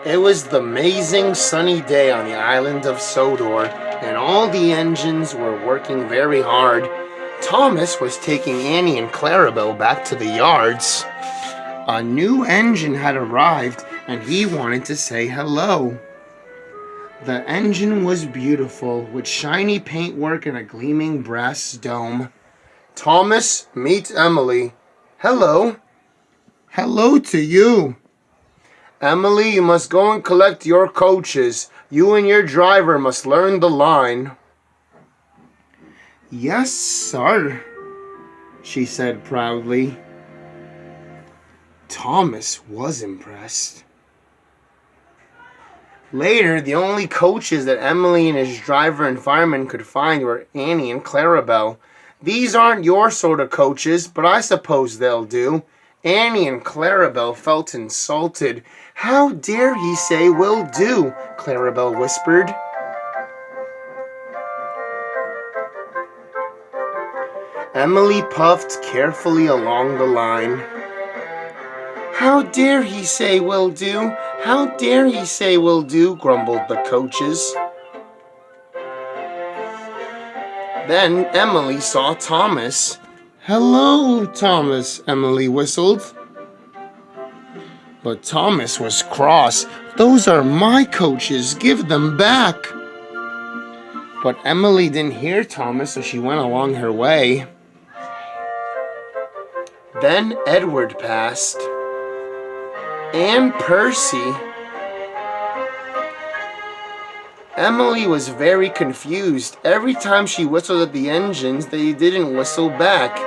It was the amazing sunny day on the island of Sodor, and all the engines were working very hard. Thomas was taking Annie and Clarabelle back to the yards. A new engine had arrived, and he wanted to say hello. The engine was beautiful, with shiny paintwork and a gleaming brass dome. Thomas, meet Emily. Hello. Hello to you. Emily, you must go and collect your coaches. You and your driver must learn the line. Yes, sir, she said proudly. Thomas was impressed. Later, the only coaches that Emily and his driver and fireman could find were Annie and Clarabelle. These aren't your sort of coaches, but I suppose they'll do. Annie and Clarabelle felt insulted. How dare he say will do, Clarabelle whispered. Emily puffed carefully along the line. How dare he say will do? How dare he say will do, grumbled the coaches. Then Emily saw Thomas. Hello, Thomas, Emily whistled. But Thomas was cross. Those are my coaches. Give them back. But Emily didn't hear Thomas, so she went along her way. Then Edward passed. And Percy. Emily was very confused. Every time she whistled at the engines, they didn't whistle back.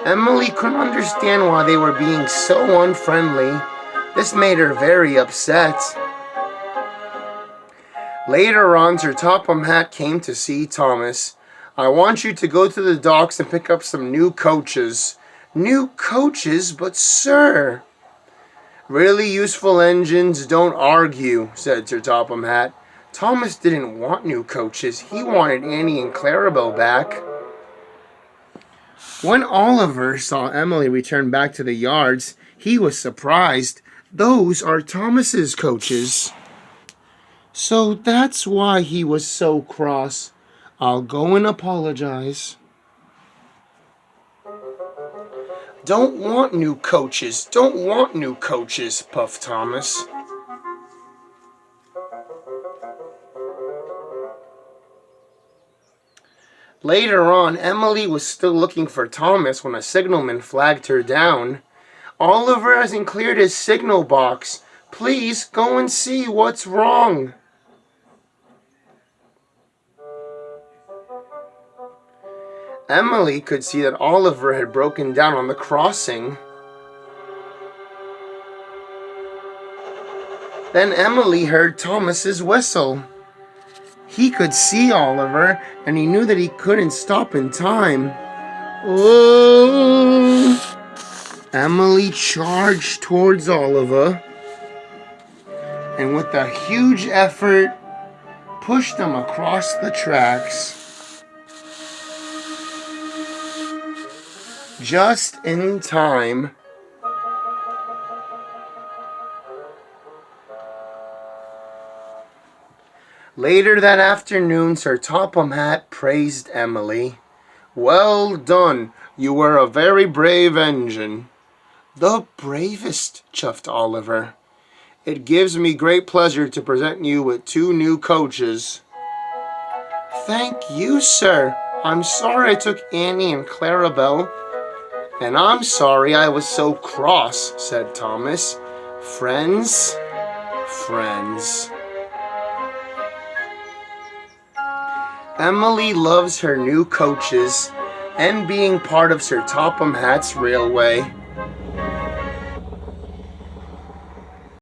Emily couldn't understand why they were being so unfriendly. This made her very upset. Later on, Sir Topham Hatt came to see Thomas. I want you to go to the docks and pick up some new coaches. New coaches? But sir... Really useful engines don't argue, said Sir Topham Hatt. Thomas didn't want new coaches. He wanted Annie and Clarabelle back. When Oliver saw Emily return back to the yards, he was surprised. Those are Thomas's coaches. So that's why he was so cross. I'll go and apologize. Don't want new coaches. Don't want new coaches, puffed Thomas. Later on, Emily was still looking for Thomas when a signalman flagged her down. Oliver hasn't cleared his signal box. Please go and see what's wrong. Emily could see that Oliver had broken down on the crossing. Then Emily heard Thomas's whistle. He could see Oliver, and he knew that he couldn't stop in time. Oh! Emily charged towards Oliver, and with a huge effort, pushed him across the tracks. Just in time. Later that afternoon, Sir Topham Hatt praised Emily. Well done. You were a very brave engine. The bravest, chuffed Oliver. It gives me great pleasure to present you with 2 new coaches. Thank you, sir. I'm sorry I took Annie and Clarabelle. And I'm sorry I was so cross, said Thomas. Friends, friends. Emily loves her new coaches and being part of Sir Topham Hatt's railway.